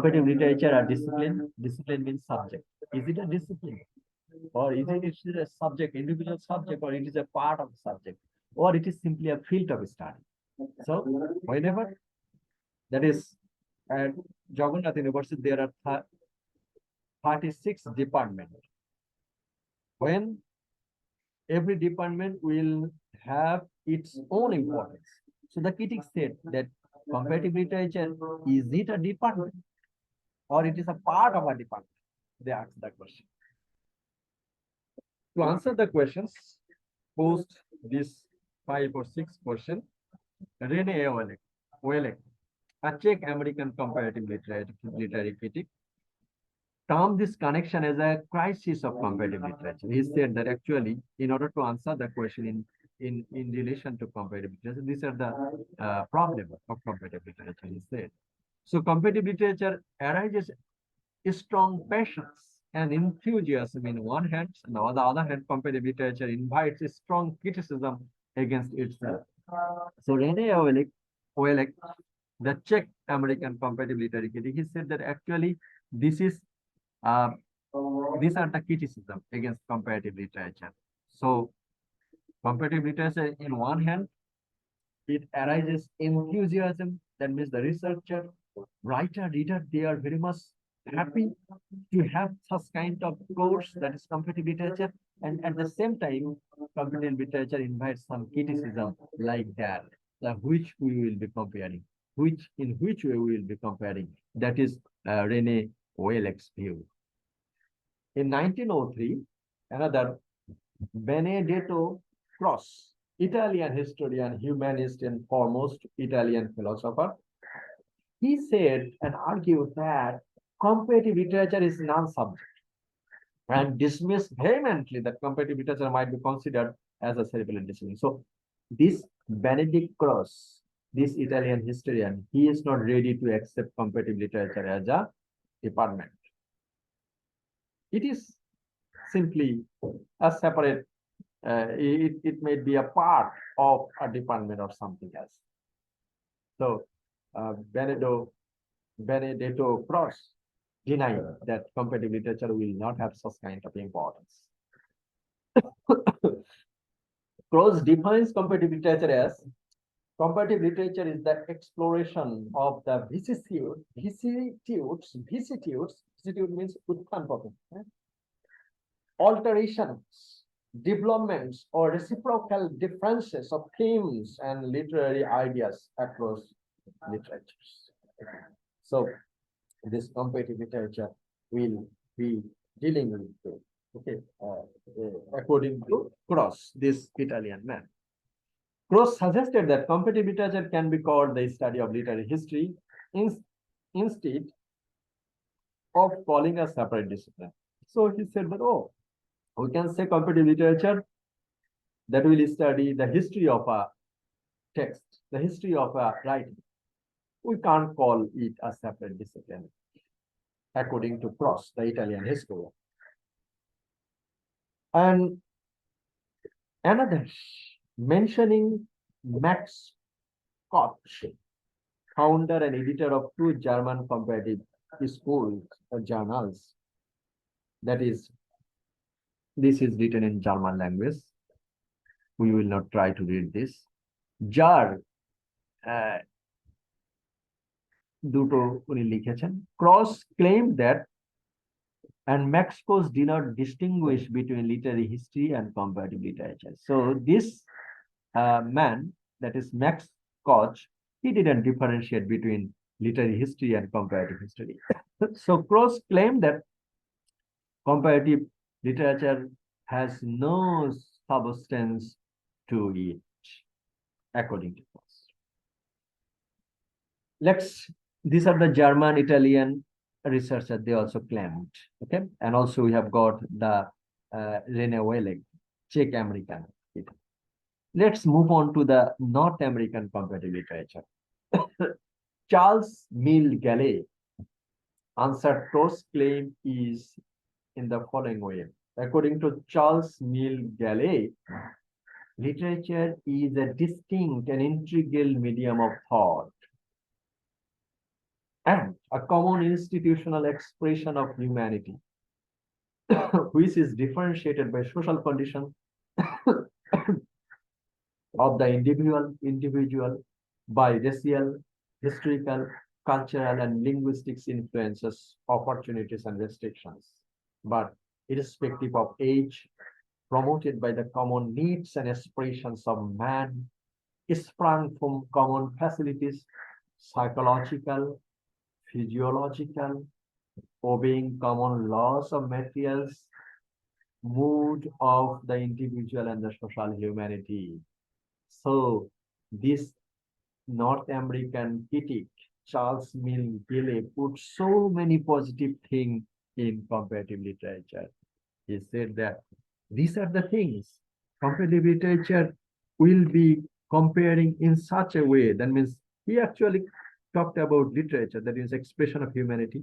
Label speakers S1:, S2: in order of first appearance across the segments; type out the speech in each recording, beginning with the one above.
S1: comparative literature a discipline? Discipline means subject. Is it a discipline? Or is it a subject, individual subject, or it is a part of the subject? Or it is simply a field of study? So, whenever that is at Jagannath University, there are 36 departments. When every department will have its own importance. So the critic said that comparative literature, is it a department or it is a part of a department? They asked that question. To answer the questions, post this 5 or 6 questions, Rene Wellek, a Czech American comparative literary critic, termed this connection as a crisis of comparative literature. He said that actually, in order to answer the question in relation to comparative literature, these are the problems of comparative literature, he said. So comparative literature arises strong passions and enthusiasm in one hand, and on the other hand, comparative literature invites a strong criticism against itself. So Rene Wellek, the Czech American comparative literary critic, he said that actually these are the criticism against comparative literature. So comparative literature, in one hand, it arises enthusiasm. That means the researcher, writer, reader, they are very much happy to have such kind of course, that is comparative literature. And at the same time, comparative literature invites some criticism like that, which we will be comparing, in which way we will be comparing. That is Rene Wellek's view. In 1903, another Benedetto Croce, Italian historian, humanist, and foremost Italian philosopher, he said and argued that comparative literature is non-subject and dismissed vehemently that comparative literature might be considered as a cerebral discipline. So this Benedict Croce, this Italian historian, he is not ready to accept comparative literature as a department. It is simply a separate, it may be a part of a department or something else. So Benedetto Croce denied that comparative literature will not have such kind of importance. Croce defines comparative literature as comparative literature is the exploration of the vicissitudes means alterations, developments, or reciprocal differences of themes and literary ideas across literatures. So this comparative literature will be dealing with it, according to Croce, this Italian man. Croce suggested that comparative literature can be called the study of literary history instead of calling a separate discipline. So he said that, we can say comparative literature that will study the history of a text, the history of a writing. We can't call it a separate discipline, according to Croce, the Italian historian. And another, mentioning Max Koch, founder and editor of 2 German comparative schools or journals. That is, this is written in German language. We will not try to read this. Jar দুটো উনি লিখেছেন. Croce claimed that, and Max Koch did not distinguish between literary history and comparative literature. So this man, that is Max Koch, he didn't differentiate between literary history and comparative history. So Croce claimed that comparative literature has no substance to it, according to Croce. These are the German, Italian researchers, they also claimed. Okay. And also we have got the Rene Wellek, Czech American. Let's move on to the North American comparative literature. Charles Mill Galley answered Croce's claim is in the following way. According to Charles Mill Galley, literature is a distinct and integral medium of thought, and a common institutional expression of humanity, which is differentiated by social condition of the individual by racial, historical, cultural, and linguistics influences, opportunities, and restrictions. But irrespective of age, promoted by the common needs and aspirations of man, sprung from common facilities, psychological, physiological, obeying common laws of materials, mood of the individual and the social humanity. So this North American critic, Charles Mill Gilley, put so many positive things in comparative literature. He said that these are the things comparative literature will be comparing in such a way. That means he actually talked about literature that is expression of humanity,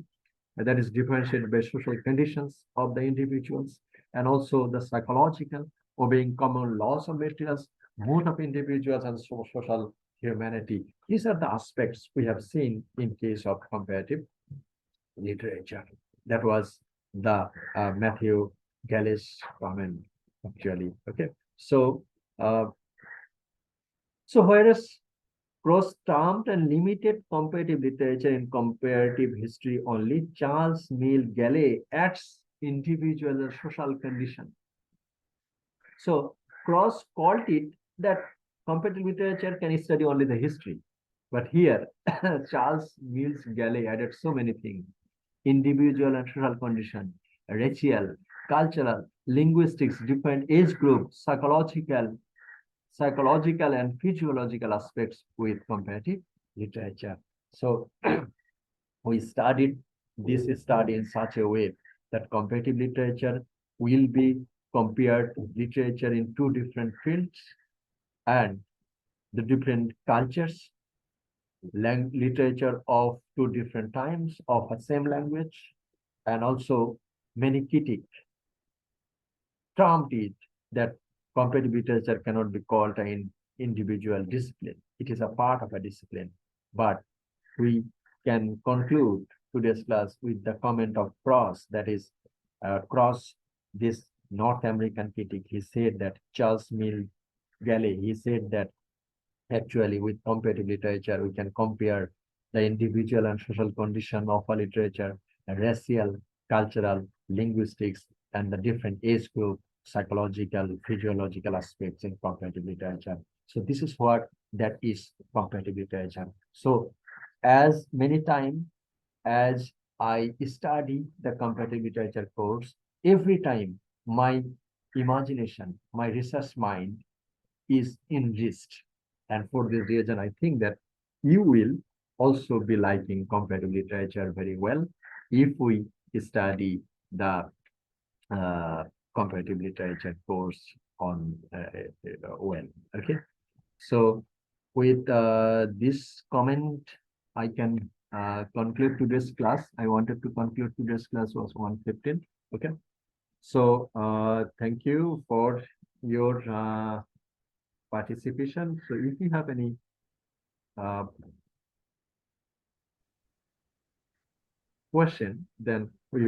S1: that is differentiated by social conditions of the individuals, and also the psychological, obeying common laws of materials, mood of individuals, and social humanity. These are the aspects we have seen in case of comparative literature. That was the Matthew Galley's comment, actually. Okay, so whereas cross-termed and limited comparative literature in comparative history only, Charles Mill Galley adds individual and social condition. So Cross called it that comparative literature can study only the history. But here, Charles Mills Galley added so many things: individual and social condition, racial, cultural, linguistics, different age groups, psychological and physiological aspects with comparative literature. So we studied this study in such a way that comparative literature will be compared literature in two different fields and the different cultures, literature of two different times of a same language, and also many critics termed it that comparative literature cannot be called an individual discipline. It is a part of a discipline. But we can conclude today's class with the comment of Cross, that is, Cross, this North American critic. He said that Charles Mill Galley, he said that actually with comparative literature, we can compare the individual and social condition of a literature, racial, cultural, linguistics, and the different age group, psychological, physiological aspects in comparative literature. So this is what that is comparative literature. So as many times as I study the comparative literature course, every time my imagination, my research mind is enriched. And for this reason, I think that you will also be liking comparative literature very well if we study the comparative literature course on well. Okay. So with this comment, I can conclude today's class. I wanted to conclude today's class was 1:15. Okay. So thank you for your participation. So if you have any question, then